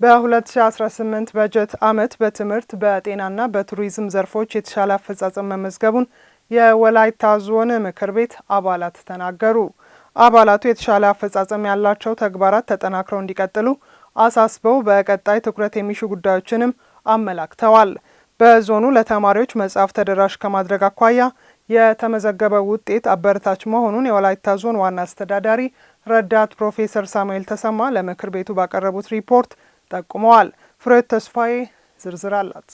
በ2018 በጀት ዓመት በትምህርት በጤናና በቱሪዝም ዘርፎች የተሻለ አፈጻጸም መመዝገቡን የወላይታ ዞን ምክር ቤት አባላት ተናገሩ። አባላቱ የተሻለ አፈጻጸም ያላቸው ተግባራት ተጠናክረው እንዲቀጥሉ አሳስበው በቀጣይ ትኩረት የሚሹ ጉዳዮችንም አመላክተዋል። በዞኑ ለተማሪዎች መጽሐፍ ተደራሽ ከማድረግ አኳያ የተመዘገበው ውጤት አበረታች መሆኑን የወላይታ ዞን ዋና አስተዳዳሪ ረዳት ፕሮፌሰር ሳሙኤል ተሰማ ለምክር ቤቱ ባቀረቡት ሪፖርት ጠቁመዋል። ፍሬት ተስፋዬ ዝርዝር አላት።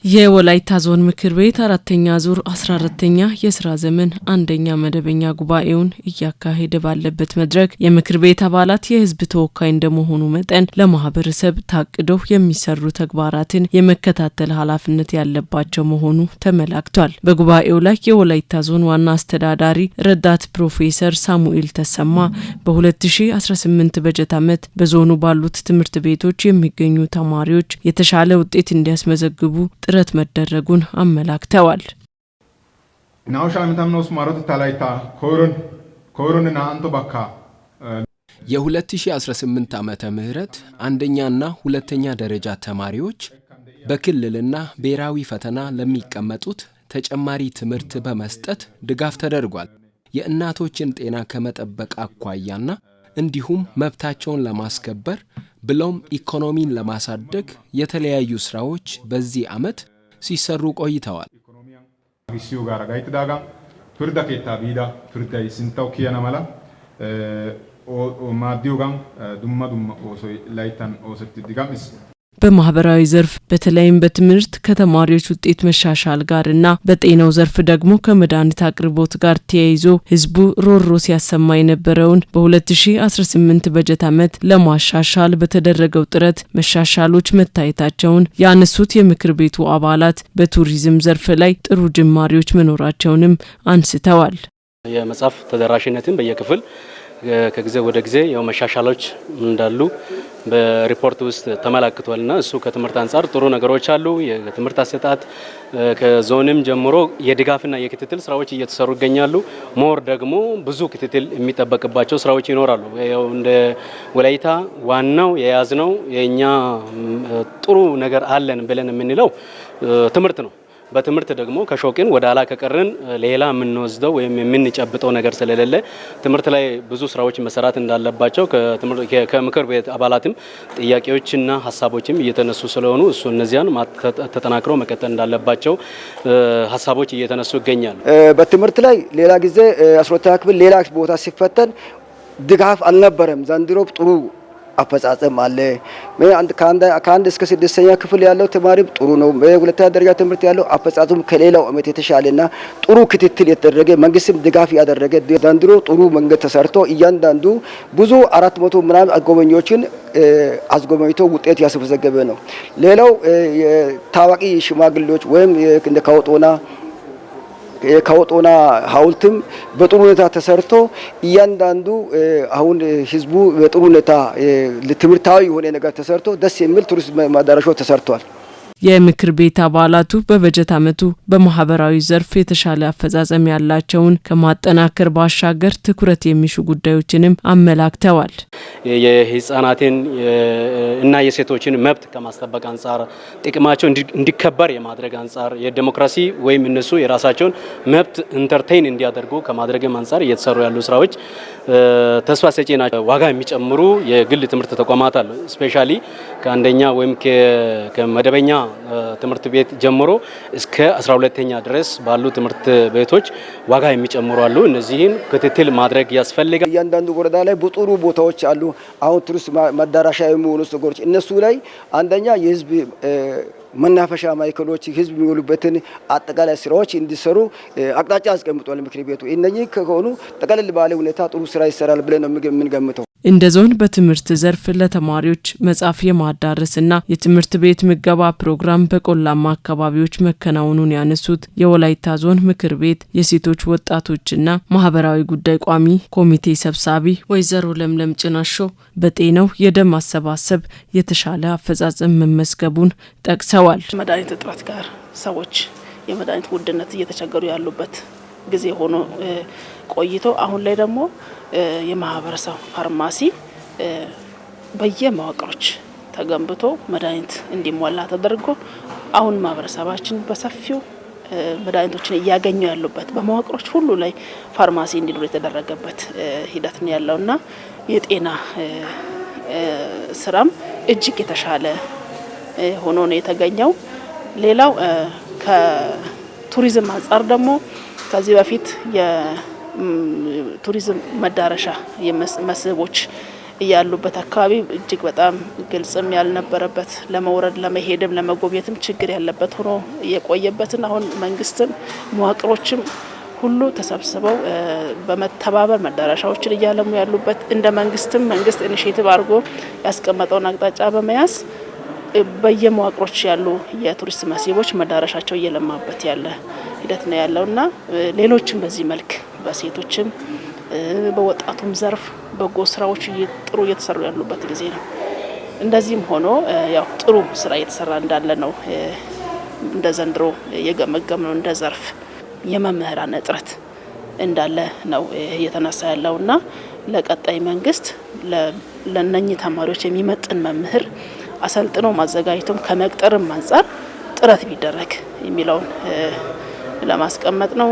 የወላይታ ዞን ምክር ቤት አራተኛ ዙር 14ኛ የስራ ዘመን አንደኛ መደበኛ ጉባኤውን እያካሄደ ባለበት መድረክ የምክር ቤት አባላት የህዝብ ተወካይ እንደመሆኑ መጠን ለማህበረሰብ ታቅደው የሚሰሩ ተግባራትን የመከታተል ኃላፊነት ያለባቸው መሆኑ ተመላክቷል። በጉባኤው ላይ የወላይታ ዞን ዋና አስተዳዳሪ ረዳት ፕሮፌሰር ሳሙኤል ተሰማ በ2018 በጀት ዓመት በዞኑ ባሉት ትምህርት ቤቶች የሚገኙ ተማሪዎች የተሻለ ውጤት እንዲያስመዘግቡ ጥረት መደረጉን አመላክተዋል። የ2018 ዓመተ ምህረት አንደኛና ሁለተኛ ደረጃ ተማሪዎች በክልልና ብሔራዊ ፈተና ለሚቀመጡት ተጨማሪ ትምህርት በመስጠት ድጋፍ ተደርጓል። የእናቶችን ጤና ከመጠበቅ አኳያና እንዲሁም መብታቸውን ለማስከበር ብሎም ኢኮኖሚን ለማሳደግ የተለያዩ ስራዎች በዚህ ዓመት ሲሰሩ ቆይተዋል። በማህበራዊ ዘርፍ በተለይም በትምህርት ከተማሪዎች ውጤት መሻሻል ጋርና በጤናው ዘርፍ ደግሞ ከመድኃኒት አቅርቦት ጋር ተያይዞ ህዝቡ ሮሮ ሲያሰማ የነበረውን በ2018 በጀት ዓመት ለማሻሻል በተደረገው ጥረት መሻሻሎች መታየታቸውን ያነሱት የምክር ቤቱ አባላት በቱሪዝም ዘርፍ ላይ ጥሩ ጅማሬዎች መኖራቸውንም አንስተዋል። የመጽሐፍ ተደራሽነትን በየክፍል ከጊዜ ወደ ጊዜ ያው መሻሻሎች እንዳሉ በሪፖርት ውስጥ ተመላክቷልና እሱ ከትምህርት አንጻር ጥሩ ነገሮች አሉ። የትምህርት አሰጣጥ ከዞንም ጀምሮ የድጋፍና የክትትል ስራዎች እየተሰሩ ይገኛሉ። ሞር ደግሞ ብዙ ክትትል የሚጠበቅባቸው ስራዎች ይኖራሉ። ያው እንደ ወላይታ ዋናው የያዝነው የኛ ጥሩ ነገር አለን ብለን የምንለው ትምህርት ነው። በትምህርት ደግሞ ከሾቅን ወደ ኋላ ከቀርን ሌላ የምንወስደው ወይም የምንጨብጠው ነገር ስለሌለ ትምህርት ላይ ብዙ ስራዎች መሰራት እንዳለባቸው ከምክር ቤት አባላትም ጥያቄዎችና ሀሳቦችም እየተነሱ ስለሆኑ እሱ እነዚያን ተጠናክረው መቀጠል እንዳለባቸው ሀሳቦች እየተነሱ ይገኛሉ። በትምህርት ላይ ሌላ ጊዜ 12ኛ ክፍል ሌላ ቦታ ሲፈተን ድጋፍ አልነበረም። ዘንድሮ ጥሩ አፈጻጸም አለ። ከአንድ እስከ 6ኛ ክፍል ያለው ተማሪ ጥሩ ነው። በሁለተኛ ደረጃ ትምህርት ያለው አፈጻጸሙ ከሌላው ዓመት የተሻለና ጥሩ ክትትል የተደረገ መንግስትም ድጋፍ ያደረገ ዘንድሮ ጥሩ መንገድ ተሰርቶ እያንዳንዱ ብዙ 400 ምናምን አጎበኞችን አስጎበኝቶ ውጤት ያስመዘገበ ነው። ሌላው ታዋቂ ሽማግሌዎች ወይም እንደ ከወጦና ሐውልትም በጥሩ ሁኔታ ተሰርቶ እያንዳንዱ አሁን ህዝቡ በጥሩ ሁኔታ ለትምህርታዊ የሆነ ነገር ተሰርቶ ደስ የሚል ቱሪስት ማዳረሻዎች ተሰርቷል። የምክር ቤት አባላቱ በበጀት ዓመቱ በማህበራዊ ዘርፍ የተሻለ አፈጻጸም ያላቸውን ከማጠናከር ባሻገር ትኩረት የሚሹ ጉዳዮችንም አመላክተዋል። የህፃናትን እና የሴቶችን መብት ከማስጠበቅ አንጻር ጥቅማቸው እንዲከበር የማድረግ አንጻር የዲሞክራሲ ወይም እነሱ የራሳቸውን መብት ኢንተርቴይን እንዲያደርጉ ከማድረግም አንጻር እየተሰሩ ያሉ ስራዎች ተስፋ ሰጪ ናቸው። ዋጋ የሚጨምሩ የግል ትምህርት ተቋማት አሉ። ስፔሻሊ ከአንደኛ ወይም ከመደበኛ ትምህርት ቤት ጀምሮ እስከ 12ኛ ድረስ ባሉ ትምህርት ቤቶች ዋጋ የሚጨምሩ አሉ። እነዚህን ክትትል ማድረግ ያስፈልጋል። እያንዳንዱ ወረዳ ላይ ጥሩ ቦታዎች አሉ። አሁን ቱሪስት መዳረሻ የሚሆኑ ሰዎች እነሱ ላይ አንደኛ የህዝብ መናፈሻ ማይከሎች ህዝብ የሚውሉበትን አጠቃላይ ስራዎች እንዲሰሩ አቅጣጫ አስቀምጧል ምክር ቤቱ። እነኚህ ከሆኑ ጠቅለል ባለ ሁኔታ ጥሩ ስራ ይሰራል ብለን ነው የምንገምተው። እንደ ዞን በትምህርት ዘርፍ ለተማሪዎች መጽሐፍ የማዳረስና የትምህርት ቤት ምገባ ፕሮግራም በቆላማ አካባቢዎች መከናወኑን ያነሱት የወላይታ ዞን ምክር ቤት የሴቶች ወጣቶችና ማህበራዊ ጉዳይ ቋሚ ኮሚቴ ሰብሳቢ ወይዘሮ ለምለም ጭናሾ በጤናው የደም አሰባሰብ የተሻለ አፈጻጸም መመስገቡን ጠቅሰዋል። መድኃኒት እጥረት ጋር ሰዎች የመድኃኒት ውድነት እየተቸገሩ ያሉበት ጊዜ ሆኖ ቆይቶ አሁን ላይ ደግሞ የማህበረሰብ ፋርማሲ በየመዋቅሮች ተገንብቶ መድኃኒት እንዲሟላ ተደርጎ አሁን ማህበረሰባችን በሰፊው መድኃኒቶችን እያገኙ ያሉበት በመዋቅሮች ሁሉ ላይ ፋርማሲ እንዲኖር የተደረገበት ሂደት ነው ያለውና የጤና ስራም እጅግ የተሻለ ሆኖ ነው የተገኘው። ሌላው ከቱሪዝም አንጻር ደግሞ ከዚህ በፊት የቱሪዝም መዳረሻ መስህቦች ያሉበት አካባቢ እጅግ በጣም ግልጽም ያልነበረበት ለመውረድ ለመሄድም ለመጎብኘትም ችግር ያለበት ሆኖ የቆየበትን አሁን መንግስትም መዋቅሮችም ሁሉ ተሰብስበው በመተባበር መዳረሻዎችን እያለሙ ያሉበት እንደ መንግስትም መንግስት ኢኒሼቲቭ አድርጎ ያስቀመጠውን አቅጣጫ በመያዝ በየመዋቅሮች ያሉ የቱሪስት መስህቦች መዳረሻቸው እየለማበት ያለ ሂደት ነው ያለውና ሌሎችም በዚህ መልክ በሴቶችም በወጣቱም ዘርፍ በጎ ስራዎች ጥሩ እየተሰሩ ያሉበት ጊዜ ነው። እንደዚህም ሆኖ ያው ጥሩ ስራ እየተሰራ እንዳለ ነው እንደ ዘንድሮ የገመገም ነው። እንደ ዘርፍ የመምህራን እጥረት እንዳለ ነው እየተነሳ ያለውና ለቀጣይ መንግስት ለነኚህ ተማሪዎች የሚመጥን መምህር አሰልጥኖ ማዘጋጀቱም ከመቅጠርም አንፃር ጥረት ቢደረግ የሚለውን ለማስቀመጥ ነው።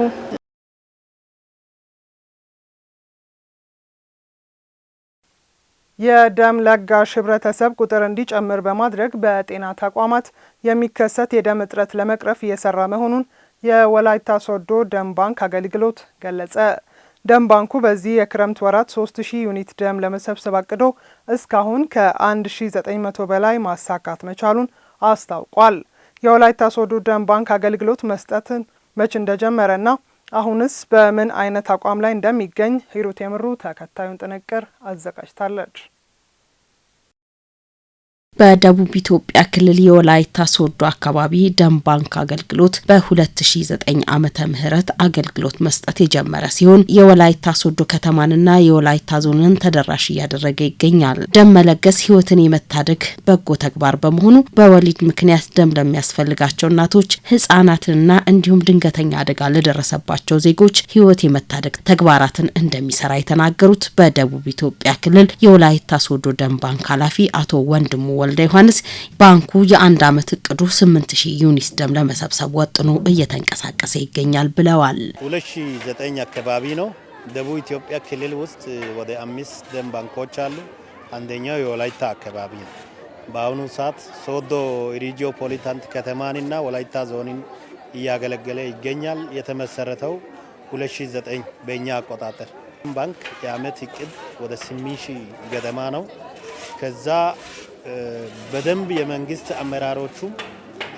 የደም ለጋሽ ህብረተሰብ ቁጥር እንዲጨምር በማድረግ በጤና ተቋማት የሚከሰት የደም እጥረት ለመቅረፍ እየሰራ መሆኑን የወላይታ ሶዶ ደም ባንክ አገልግሎት ገለጸ። ደም ባንኩ በዚህ የክረምት ወራት 3000 ዩኒት ደም ለመሰብሰብ አቅዶ እስካሁን ከ1900 በላይ ማሳካት መቻሉን አስታውቋል። የወላይታ ሶዶ ደም ባንክ አገልግሎት መስጠትን መች እንደጀመረና አሁንስ በምን አይነት አቋም ላይ እንደሚገኝ ሂሩት የምሩ ተከታዩን ጥንቅር አዘጋጅታለች። በደቡብ ኢትዮጵያ ክልል የወላይታ ሶዶ አካባቢ ደም ባንክ አገልግሎት በ2009 ዓመተ ምህረት አገልግሎት መስጠት የጀመረ ሲሆን የወላይታ ሶዶ ከተማንና የወላይታ ዞንን ተደራሽ እያደረገ ይገኛል። ደም መለገስ ህይወትን የመታደግ በጎ ተግባር በመሆኑ በወሊድ ምክንያት ደም ለሚያስፈልጋቸው እናቶች፣ ህጻናትና እንዲሁም ድንገተኛ አደጋ ለደረሰባቸው ዜጎች ህይወት የመታደግ ተግባራትን እንደሚሰራ የተናገሩት በደቡብ ኢትዮጵያ ክልል የወላይታ ሶዶ ደም ባንክ ኃላፊ አቶ ወንድሙ ወልደ ዮሐንስ ባንኩ የአንድ አመት እቅዱ 8000 ዩኒት ደም ለመሰብሰብ ወጥኖ እየተንቀሳቀሰ ይገኛል ብለዋል። 2009 አካባቢ ነው። ደቡብ ኢትዮጵያ ክልል ውስጥ ወደ 5 ደም ባንኮች አሉ። አንደኛው የወላይታ አካባቢ ነው። በአሁኑ ሰዓት ሶዶ ሪጂዮ ፖሊታንት ከተማንና ወላይታ ዞንን እያገለገለ ይገኛል። የተመሰረተው 2009 በእኛ አቆጣጠር። ባንክ የአመት እቅድ ወደ 8000 ገደማ ነው። ከዛ በደንብ የመንግስት አመራሮቹ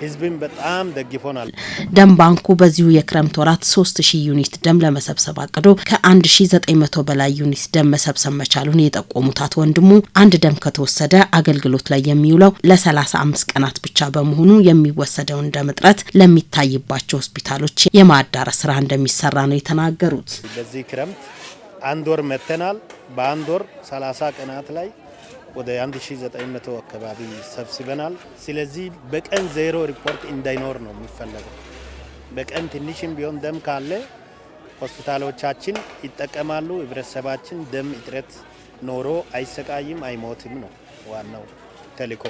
ህዝብን በጣም ደግፎናል። ደም ባንኩ በዚሁ የክረምት ወራት 3000 ዩኒት ደም ለመሰብሰብ አቅዶ ከ1900 በላይ ዩኒት ደም መሰብሰብ መቻሉን የጠቆሙት አቶ ወንድሙ አንድ ደም ከተወሰደ አገልግሎት ላይ የሚውለው ለ35 ቀናት ብቻ በመሆኑ የሚወሰደውን ደም እጥረት ለሚታይባቸው ሆስፒታሎች የማዳረስ ስራ እንደሚሰራ ነው የተናገሩት። በዚህ ክረምት አንድ ወር መተናል። በአንድ ወር 30 ቀናት ላይ ወደ 1900 አካባቢ ሰብስበናል። ስለዚህ በቀን ዜሮ ሪፖርት እንዳይኖር ነው የሚፈለገው። በቀን ትንሽም ቢሆን ደም ካለ ሆስፒታሎቻችን ይጠቀማሉ። ህብረተሰባችን ደም እጥረት ኖሮ አይሰቃይም፣ አይሞትም ነው ዋናው ተልዕኮ።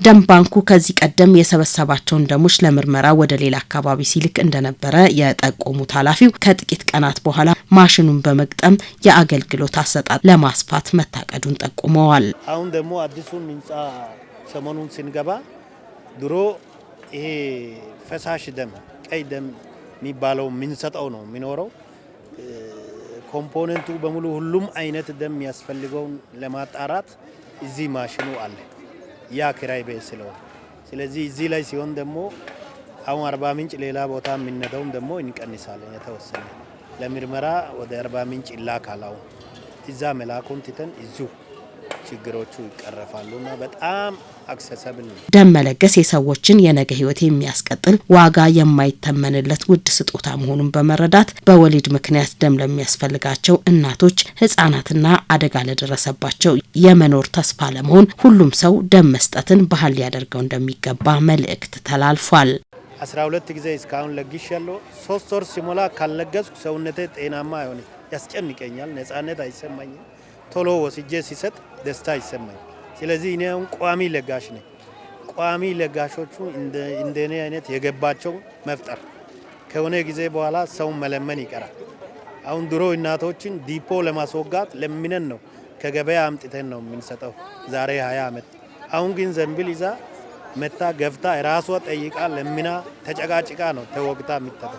ደም ባንኩ ከዚህ ቀደም የሰበሰባቸውን ደሞች ለምርመራ ወደ ሌላ አካባቢ ሲልክ እንደነበረ የጠቆሙት ኃላፊው ከጥቂት ቀናት በኋላ ማሽኑን በመግጠም የአገልግሎት አሰጣጥ ለማስፋት መታቀዱን ጠቁመዋል። አሁን ደግሞ አዲሱን ህንጻ ሰሞኑን ስንገባ ድሮ ይሄ ፈሳሽ ደም ቀይ ደም የሚባለው የምንሰጠው ነው የሚኖረው። ኮምፖነንቱ በሙሉ ሁሉም አይነት ደም የሚያስፈልገውን ለማጣራት እዚህ ማሽኑ አለ። ያ ክራይ ቤት ስለሆነ ስለዚህ እዚህ ላይ ሲሆን ደግሞ አሁን 40 ምንጭ ሌላ ቦታ የምንነደውም ደግሞ እንቀንሳለን። የተወሰነ ለምርመራ ወደ 40 ምንጭ ይላካል። አሁን እዛ መላኩን ትተን እዚሁ ችግሮቹ ይቀረፋሉና በጣም አክሰሰብል ነው። ደም መለገስ የሰዎችን የነገ ህይወት የሚያስቀጥል ዋጋ የማይተመንለት ውድ ስጦታ መሆኑን በመረዳት በወሊድ ምክንያት ደም ለሚያስፈልጋቸው እናቶች፣ ህጻናትና አደጋ ለደረሰባቸው የመኖር ተስፋ ለመሆን ሁሉም ሰው ደም መስጠትን ባህል ሊያደርገው እንደሚገባ መልእክት ተላልፏል። 12 ጊዜ እስካሁን ለግሻለሁ። 3 ወር ሲሞላ ካልለገስኩ ሰውነቴ ጤናማ አይሆንም፣ ያስጨንቀኛል፣ ነጻነት አይሰማኝም። ቶሎ ወስጄ ሲሰጥ ደስታ ይሰማኝ። ስለዚህ እኔ አሁን ቋሚ ለጋሽ ነኝ። ቋሚ ለጋሾቹ እንደኔ አይነት የገባቸው መፍጠር ከሆነ ጊዜ በኋላ ሰው መለመን ይቀራል። አሁን ድሮ እናቶችን ዲፖ ለማስወጋት ለምነን ነው ከገበያ አምጥተን ነው የምንሰጠው ዛሬ 20 ዓመት። አሁን ግን ዘንቢል ይዛ መታ ገፍታ ራሷ ጠይቃ ለምና ተጨቃጭቃ ነው ተወግታ የምትተው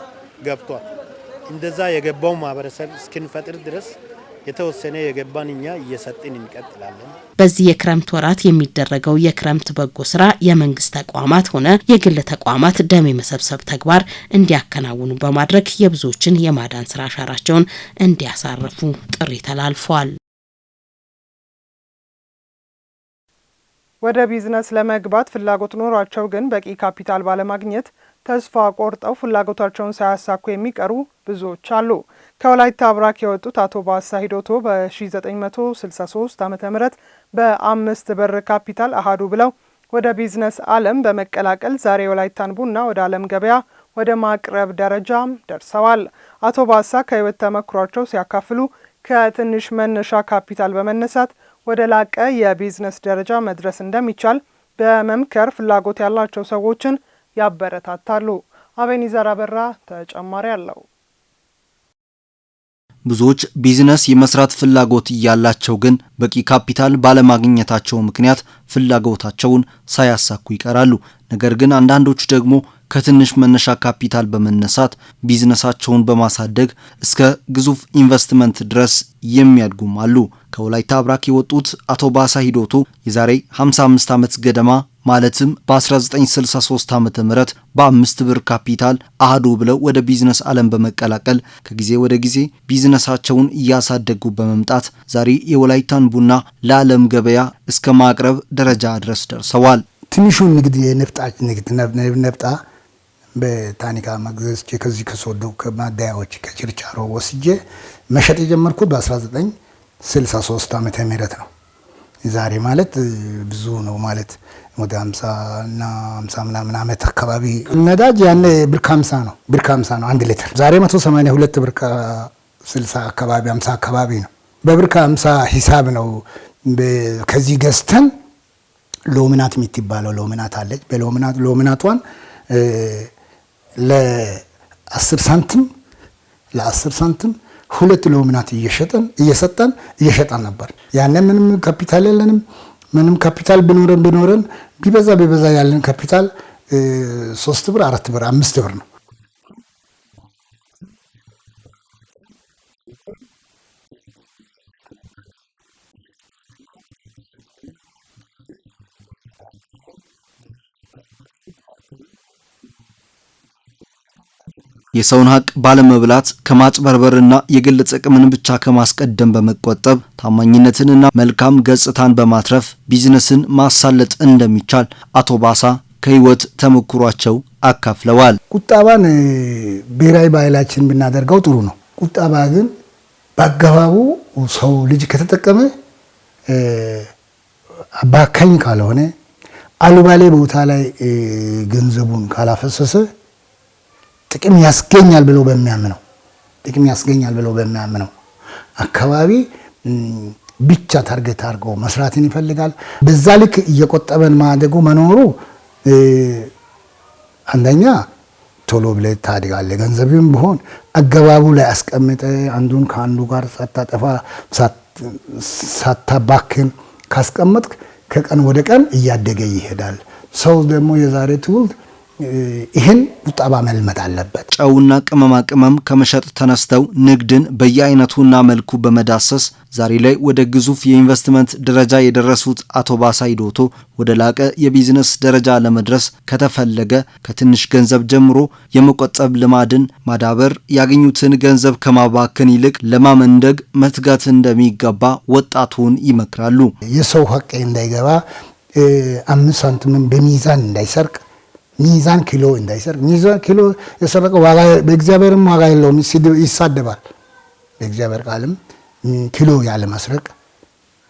ገብቷል። እንደዛ የገባው ማህበረሰብ እስክንፈጥር ድረስ የተወሰነ የገባን እኛ እየሰጥን እንቀጥላለን። በዚህ የክረምት ወራት የሚደረገው የክረምት በጎ ስራ የመንግስት ተቋማት ሆነ የግል ተቋማት ደም የመሰብሰብ ተግባር እንዲያከናውኑ በማድረግ የብዙዎችን የማዳን ስራ አሻራቸውን እንዲያሳርፉ ጥሪ ተላልፏል። ወደ ቢዝነስ ለመግባት ፍላጎት ኖሯቸው ግን በቂ ካፒታል ባለማግኘት ተስፋ ቆርጠው ፍላጎታቸውን ሳያሳኩ የሚቀሩ ብዙዎች አሉ። ከወላይታ አብራክ የወጡት አቶ ባሳ ሂዶቶ በ1963 ዓ.ም በ5 ብር ካፒታል አሃዱ ብለው ወደ ቢዝነስ ዓለም በመቀላቀል ዛሬ ወላይታን ቡና ወደ ዓለም ገበያ ወደ ማቅረብ ደረጃም ደርሰዋል። አቶ ባሳ ከህይወት ተመክሯቸው ሲያካፍሉ ከትንሽ መነሻ ካፒታል በመነሳት ወደ ላቀ የቢዝነስ ደረጃ መድረስ እንደሚቻል በመምከር ፍላጎት ያላቸው ሰዎችን ያበረታታሉ። አቤኒዘር አበራ ተጨማሪ አለው። ብዙዎች ቢዝነስ የመስራት ፍላጎት ያላቸው ግን በቂ ካፒታል ባለማግኘታቸው ምክንያት ፍላጎታቸውን ሳያሳኩ ይቀራሉ። ነገር ግን አንዳንዶች ደግሞ ከትንሽ መነሻ ካፒታል በመነሳት ቢዝነሳቸውን በማሳደግ እስከ ግዙፍ ኢንቨስትመንት ድረስ የሚያድጉም አሉ። ከወላይታ አብራክ የወጡት አቶ ባሳ ሂዶቶ የዛሬ 55 ዓመት ገደማ ማለትም በ1963 ዓመተ ምህረት በ5 ብር ካፒታል አሃዱ ብለው ወደ ቢዝነስ ዓለም በመቀላቀል ከጊዜ ወደ ጊዜ ቢዝነሳቸውን እያሳደጉ በመምጣት ዛሬ የወላይታን ቡና ለዓለም ገበያ እስከ ማቅረብ ደረጃ ድረስ ደርሰዋል። ትንሹ ንግድ የነፍጣ ንግድ ነፍጣ በታኒካ መግዛት ከዚህ ከሶዶ ከማዳያዎች ከችርቻሮ ወስጄ መሸጥ የጀመርኩት በ1963 ዓመተ ምህረት ነው። ዛሬ ማለት ብዙ ነው ማለት ወደ 50 እና 50 ምናምን ዓመት አካባቢ ነዳጅ ያኔ ብር 50 ነው። ብር 50 ነው 1 ሊትር። ዛሬ 182 ብር 60 አካባቢ 50 አካባቢ ነው። በብር 50 ሂሳብ ነው። ከዚህ ገዝተን ሎሚናት የምትባለው ሎሚናት አለች። ሎሚናቷን ለ10 ሳንቲም 2 ሎሚናት እየሰጠን ነበር። ያኔ ምንም ካፒታል የለንም። ምንም ካፒታል ቢኖረን ቢበዛ ያለን ካፒታል 3 ብር 4 ብር 5 ብር ነው። የሰውን ሀቅ ባለመብላት ከማጭበርበርና የግል ጥቅምን ብቻ ከማስቀደም በመቆጠብ ታማኝነትንና መልካም ገጽታን በማትረፍ ቢዝነስን ማሳለጥ እንደሚቻል አቶ ባሳ ከህይወት ተመክሯቸው አካፍለዋል። ቁጠባን ብሔራዊ ባህላችን ብናደርገው ጥሩ ነው። ቁጠባ ግን በአገባቡ ሰው ልጅ ከተጠቀመ አባካኝ ካልሆነ አሉባሌ ቦታ ላይ ገንዘቡን ካላፈሰሰ ጥቅም ያስገኛል ብሎ በሚያምነው አካባቢ ብቻ ታርጌት አድርጎ መስራትን ይፈልጋል። በዛ ልክ እየቆጠበን ማደጉ መኖሩ አንደኛ ቶሎ ብለህ ታድጋለህ። ገንዘብም ቢሆን አገባቡ ላይ አስቀምጠ አንዱን ከአንዱ ጋር ሳታጠፋ ሳታባክን ካስቀመጥክ ከቀን ወደ ቀን እያደገ ይሄዳል። ሰው ደግሞ የዛሬ ትውልድ ይህን ቁጠባ መልመድ አለበት። ጨውና ቅመማ ቅመም ከመሸጥ ተነስተው ንግድን በየአይነቱና መልኩ በመዳሰስ ዛሬ ላይ ወደ ግዙፍ የኢንቨስትመንት ደረጃ የደረሱት አቶ ባሳ ሂዶቶ ወደ ላቀ የቢዝነስ ደረጃ ለመድረስ ከተፈለገ ከትንሽ ገንዘብ ጀምሮ የመቆጠብ ልማድን ማዳበር፣ ያገኙትን ገንዘብ ከማባከን ይልቅ ለማመንደግ መትጋት እንደሚገባ ወጣቱን ይመክራሉ። የሰው ሀቅ እንዳይገባ 5 ሳንቲምን በሚዛን እንዳይሰርቅ ሚዛን ኪሎ እንዳይሰርቅ። ሚዛን ኪሎ የሰረቀው ዋጋ በእግዚአብሔርም ዋጋ የለውም፣ ይሳደባል። በእግዚአብሔር ቃልም ኪሎ ያለ መስረቅ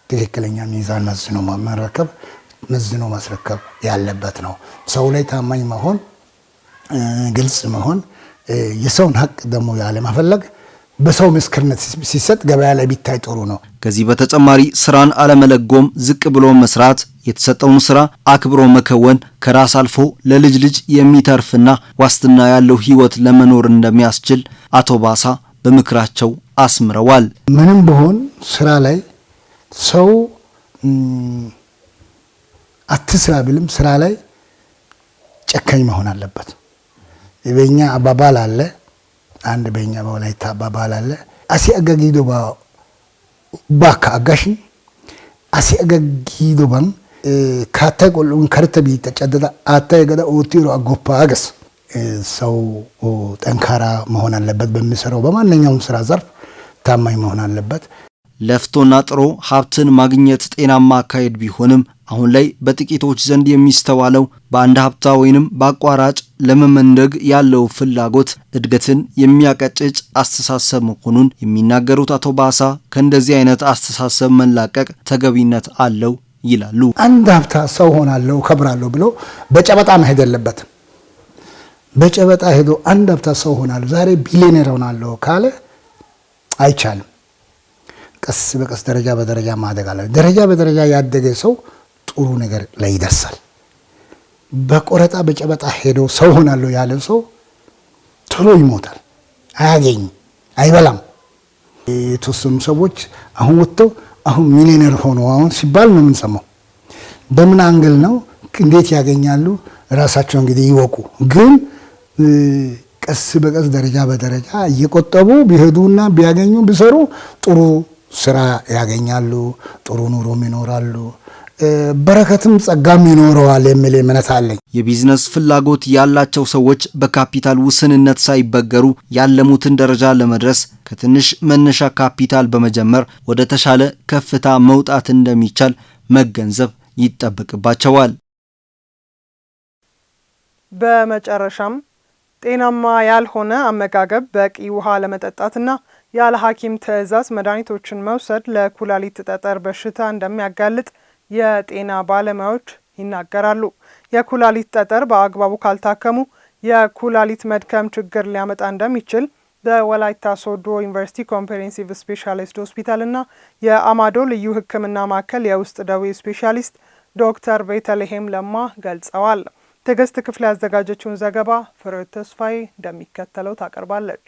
ትክክለኛ ሚዛን መዝኖ ማስረከብ ያለበት ነው። ሰው ላይ ታማኝ መሆን፣ ግልጽ መሆን፣ የሰውን ሀቅ ደግሞ ያለ መፈለግ በሰው ምስክርነት ሲሰጥ ገበያ ላይ ቢታይ ጥሩ ነው። ከዚህ በተጨማሪ ስራን አለመለጎም፣ ዝቅ ብሎ መስራት፣ የተሰጠውን ስራ አክብሮ መከወን ከራስ አልፎ ለልጅ ልጅ የሚተርፍና ዋስትና ያለው ህይወት ለመኖር እንደሚያስችል አቶ ባሳ በምክራቸው አስምረዋል። ምንም ቢሆን ስራ ላይ ሰው አትስራ ቢልም ስራ ላይ ጨካኝ መሆን አለበት። በእኛ አባባል አለ፣ አንድ በእኛ በወላይታ አባባል አለ። አሲ አጋጊዶ ባካ አጋሽን አሲ አጋጊዶ ባን ካታቆሉን ከርተ ቢተጨደዳ አታ የገዳ ኦቲሮ አጎፓ አገስ። ሰው ጠንካራ መሆን አለበት። በሚሰራው በማንኛውም ስራ ዘርፍ ታማኝ መሆን አለበት። ለፍቶና ጥሮ ሀብትን ማግኘት ጤናማ አካሄድ ቢሆንም አሁን ላይ በጥቂቶች ዘንድ የሚስተዋለው በአንድ ሀብታ ወይንም በአቋራጭ ለመመንደግ ያለው ፍላጎት እድገትን የሚያቀጭጭ አስተሳሰብ መሆኑን የሚናገሩት አቶ ባሳ ከእንደዚህ አይነት አስተሳሰብ መላቀቅ ተገቢነት አለው ይላሉ። አንድ ሀብታ ሰው ሆናለሁ ከብራለሁ ብሎ በጨበጣ መሄድ የለበትም። በጨበጣ ሄዶ አንድ ሀብታ ሰው ሆናለሁ ዛሬ ቢሊዮነር ሆናለሁ ካለ አይቻልም። ቀስ በቀስ ደረጃ በደረጃ ማደግ አለ። ደረጃ በደረጃ ያደገ ሰው ጥሩ ነገር ላይ ይደርሳል። በቆረጣ በጨበጣ ሄዶ ሰው ሆናለሁ ያለ ሰው ቶሎ ይሞታል፣ አያገኝም፣ አይበላም። የተወሰኑ ሰዎች አሁን ወጥተው አሁን ሚሊዮነር ሆኖ አሁን ሲባል ነው የምንሰማው። በምን አንግል ነው እንዴት ያገኛሉ? ራሳቸው እንግዲህ ይወቁ። ግን ቀስ በቀስ ደረጃ በደረጃ እየቆጠቡ ቢሄዱና ቢያገኙ ቢሰሩ ጥሩ ስራ ያገኛሉ፣ ጥሩ ኑሮም ይኖራሉ፣ በረከትም ጸጋም ይኖረዋል የሚል እምነት አለኝ። የቢዝነስ ፍላጎት ያላቸው ሰዎች በካፒታል ውስንነት ሳይበገሩ ያለሙትን ደረጃ ለመድረስ ከትንሽ መነሻ ካፒታል በመጀመር ወደ ተሻለ ከፍታ መውጣት እንደሚቻል መገንዘብ ይጠበቅባቸዋል። በመጨረሻም ጤናማ ያልሆነ አመጋገብ፣ በቂ ውሃ ለመጠጣትና ያለ ሐኪም ትዕዛዝ መድኃኒቶችን መውሰድ ለኩላሊት ጠጠር በሽታ እንደሚያጋልጥ የጤና ባለሙያዎች ይናገራሉ። የኩላሊት ጠጠር በአግባቡ ካልታከሙ የኩላሊት መድከም ችግር ሊያመጣ እንደሚችል በወላይታ ሶዶ ዩኒቨርሲቲ ኮምፕሬሄንሲቭ ስፔሻሊስት ሆስፒታልና የአማዶ ልዩ ሕክምና ማዕከል የውስጥ ደዌ ስፔሻሊስት ዶክተር ቤተልሔም ለማ ገልጸዋል። ትዕግስት ክፍል ያዘጋጀችውን ዘገባ ፍሬሕይወት ተስፋዬ እንደሚከተለው ታቀርባለች።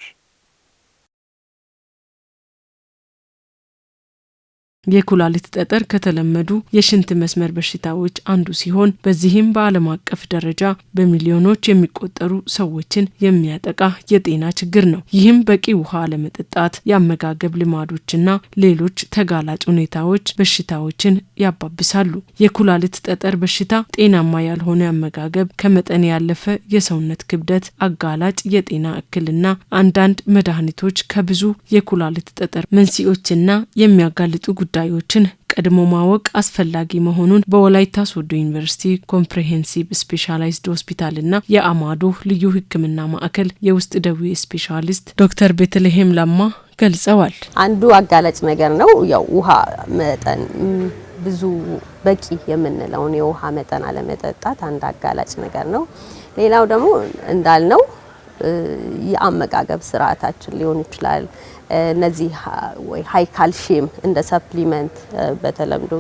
የኩላሊት ጠጠር ከተለመዱ የሽንት መስመር በሽታዎች አንዱ ሲሆን በዚህም በዓለም አቀፍ ደረጃ በሚሊዮኖች የሚቆጠሩ ሰዎችን የሚያጠቃ የጤና ችግር ነው። ይህም በቂ ውሃ አለመጠጣት፣ የአመጋገብ ልማዶችና ሌሎች ተጋላጭ ሁኔታዎች በሽታዎችን ያባብሳሉ። የኩላሊት ጠጠር በሽታ ጤናማ ያልሆነ አመጋገብ፣ ከመጠን ያለፈ የሰውነት ክብደት፣ አጋላጭ የጤና እክልና አንዳንድ መድኃኒቶች ከብዙ የኩላሊት ጠጠር መንስኤዎችና የሚያጋልጡ ጉዳዮችን ቀድሞ ማወቅ አስፈላጊ መሆኑን በወላይታ ሶዶ ዩኒቨርሲቲ ኮምፕሬሄንሲቭ ስፔሻላይዝድ ሆስፒታልና የአማዶ ልዩ ሕክምና ማዕከል የውስጥ ደዌ ስፔሻሊስት ዶክተር ቤተልሔም ለማ ገልጸዋል። አንዱ አጋላጭ ነገር ነው ያው ውሃ መጠን ብዙ በቂ የምንለውን የውሃ መጠን አለመጠጣት አንድ አጋላጭ ነገር ነው። ሌላው ደግሞ እንዳልነው የአመጋገብ ስርዓታችን ሊሆን ይችላል። እነዚህ ወይ ሃይ ካልሲየም እንደ ሰፕሊመንት በተለምዶ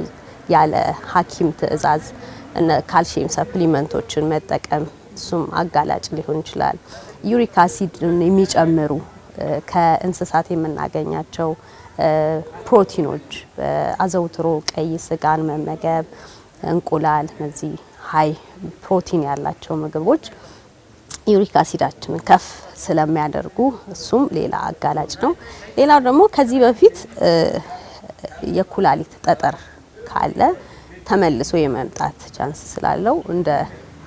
ያለ ሐኪም ትዕዛዝ እነ ካልሲየም ሰፕሊመንቶችን መጠቀም እሱም አጋላጭ ሊሆን ይችላል። ዩሪክ አሲድን የሚጨምሩ ከእንስሳት የምናገኛቸው ፕሮቲኖች አዘውትሮ ቀይ ስጋን መመገብ፣ እንቁላል፣ እነዚህ ሃይ ፕሮቲን ያላቸው ምግቦች ዩሪክ አሲዳችንን ከፍ ስለሚያደርጉ እሱም ሌላ አጋላጭ ነው። ሌላው ደግሞ ከዚህ በፊት የኩላሊት ጠጠር ካለ ተመልሶ የመምጣት ቻንስ ስላለው እንደ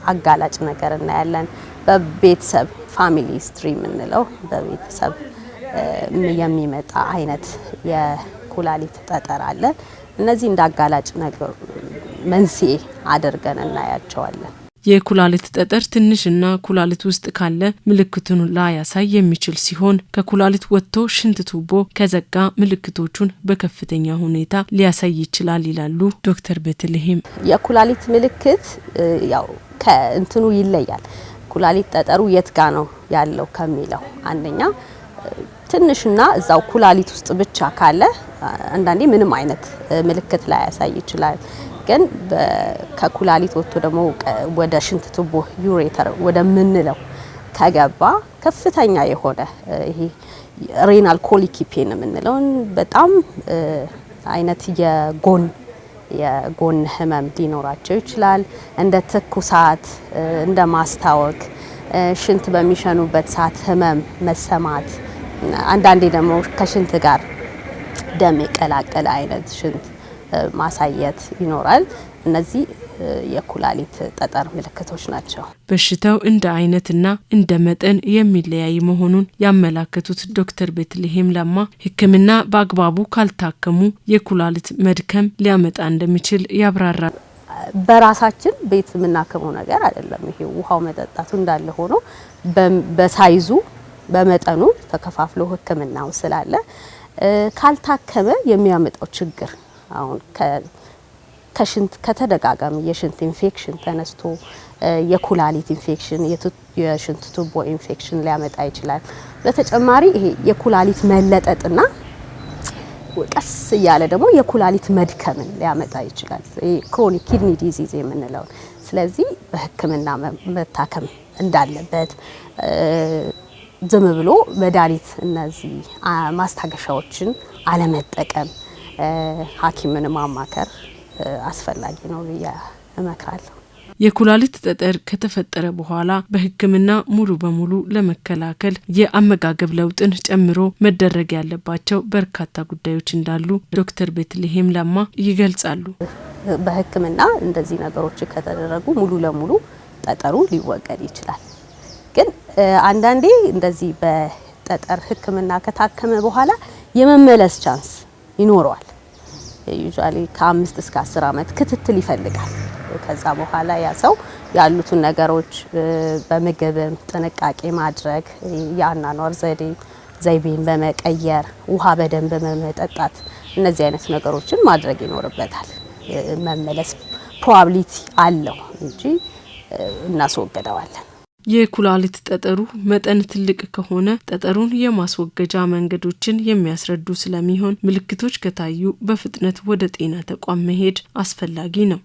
አጋላጭ ነገር እናያለን። በቤተሰብ ፋሚሊ ሂስትሪ የምንለው በቤተሰብ የሚመጣ አይነት የኩላሊት ጠጠር አለ። እነዚህ እንደ አጋላጭ ነገር መንስኤ አድርገን እናያቸዋለን። የኩላሊት ጠጠር ትንሽና ኩላሊት ውስጥ ካለ ምልክቱን ላያሳይ የሚችል ሲሆን ከኩላሊት ወጥቶ ሽንት ቱቦ ከዘጋ ምልክቶቹን በከፍተኛ ሁኔታ ሊያሳይ ይችላል ይላሉ ዶክተር ቤተልሔም። የኩላሊት ምልክት ያው ከእንትኑ ይለያል። ኩላሊት ጠጠሩ የት ጋ ነው ያለው ከሚለው አንደኛ ትንሽና እዛው ኩላሊት ውስጥ ብቻ ካለ አንዳንዴ ምንም አይነት ምልክት ላይ ያሳይ ይችላል። ግን ከኩላሊት ወጥቶ ደግሞ ወደ ሽንት ቱቦ ዩሬተር ወደ ምንለው ከገባ ከፍተኛ የሆነ ይሄ ሬናል ኮሊክ ፔን የምንለው በጣም አይነት የጎን ህመም ሊኖራቸው ይችላል። እንደ ትኩሳት፣ እንደ ማስታወክ፣ ሽንት በሚሸኑበት ሰዓት ህመም መሰማት፣ አንዳንዴ ደግሞ ከሽንት ጋር ደም የቀላቀለ አይነት ሽንት ማሳየት ይኖራል። እነዚህ የኩላሊት ጠጠር ምልክቶች ናቸው። በሽታው እንደ አይነትና እንደ መጠን የሚለያይ መሆኑን ያመላከቱት ዶክተር ቤትልሄም ለማ ሕክምና በአግባቡ ካልታከሙ የኩላሊት መድከም ሊያመጣ እንደሚችል ያብራራል። በራሳችን ቤት የምናከመው ነገር አይደለም። ይሄ ውሃው መጠጣቱ እንዳለ ሆኖ በሳይዙ በመጠኑ ተከፋፍሎ ሕክምናው ስላለ ካልታከመ የሚያመጣው ችግር አሁን ከሽንት ከተደጋጋሚ የሽንት ኢንፌክሽን ተነስቶ የኩላሊት ኢንፌክሽን፣ የሽንት ቱቦ ኢንፌክሽን ሊያመጣ ይችላል። በተጨማሪ ይሄ የኩላሊት መለጠጥና ቀስ እያለ ደግሞ የኩላሊት መድከምን ሊያመጣ ይችላል። ክሮኒክ ኪድኒ ዲዚዝ የምንለው። ስለዚህ በሕክምና መታከም እንዳለበት ዝም ብሎ መድኃኒት እነዚህ ማስታገሻዎችን አለመጠቀም ሐኪምን ማማከር አስፈላጊ ነው ብዬ እመክራለሁ። የኩላሊት ጠጠር ከተፈጠረ በኋላ በሕክምና ሙሉ በሙሉ ለመከላከል የአመጋገብ ለውጥን ጨምሮ መደረግ ያለባቸው በርካታ ጉዳዮች እንዳሉ ዶክተር ቤትልሄም ለማ ይገልጻሉ። በሕክምና እንደዚህ ነገሮች ከተደረጉ ሙሉ ለሙሉ ጠጠሩ ሊወገድ ይችላል። ግን አንዳንዴ እንደዚህ በጠጠር ሕክምና ከታከመ በኋላ የመመለስ ቻንስ ይኖረዋል። ዩዛሊ ከ5 እስከ 10 ዓመት ክትትል ይፈልጋል። ከዛ በኋላ ያ ሰው ያሉትን ነገሮች በምግብም ጥንቃቄ ማድረግ፣ የአኗኗር ዘይቤን በመቀየር፣ ውሃ በደንብ በመጠጣት እነዚህ አይነት ነገሮችን ማድረግ ይኖርበታል። መመለስ ፕሮባቢሊቲ አለው እንጂ እናስወግደዋለን። የኩላሊት ጠጠሩ መጠን ትልቅ ከሆነ ጠጠሩን የማስወገጃ መንገዶችን የሚያስረዱ ስለሚሆን ምልክቶች ከታዩ በፍጥነት ወደ ጤና ተቋም መሄድ አስፈላጊ ነው።